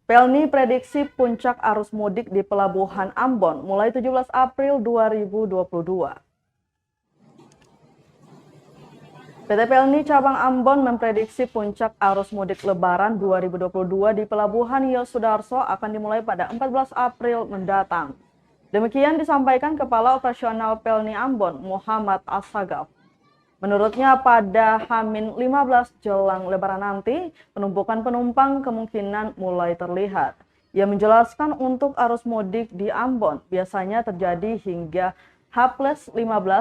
Pelni prediksi puncak arus mudik di Pelabuhan Ambon mulai 17 April 2022. PT Pelni Cabang Ambon memprediksi puncak arus mudik Lebaran 2022 di Pelabuhan Yosudarso akan dimulai pada 14 April mendatang. Demikian disampaikan Kepala Operasional Pelni Ambon, Muhammad Assagaf. Menurutnya pada H-15 jelang Lebaran nanti, penumpukan penumpang kemungkinan mulai terlihat. Ia menjelaskan untuk arus mudik di Ambon biasanya terjadi hingga H+15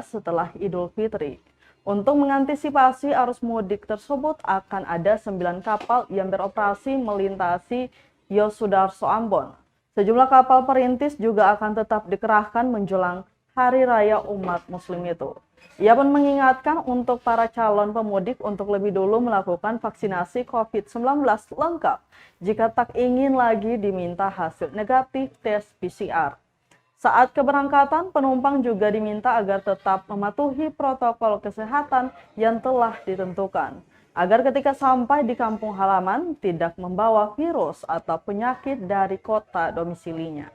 setelah Idul Fitri. Untuk mengantisipasi arus mudik tersebut akan ada 9 kapal yang beroperasi melintasi Yosudarso Ambon. Sejumlah kapal perintis juga akan tetap dikerahkan menjelang Hari Raya Umat Muslim itu. Ia pun mengingatkan untuk para calon pemudik untuk lebih dulu melakukan vaksinasi COVID-19 lengkap jika tak ingin lagi diminta hasil negatif tes PCR. Saat keberangkatan, penumpang juga diminta agar tetap mematuhi protokol kesehatan yang telah ditentukan, agar ketika sampai di kampung halaman tidak membawa virus atau penyakit dari kota domisilinya.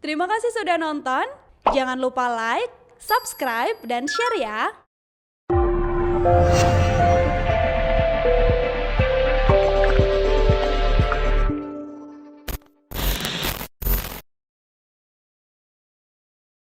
Terima kasih sudah nonton. Jangan lupa like, subscribe, dan share ya.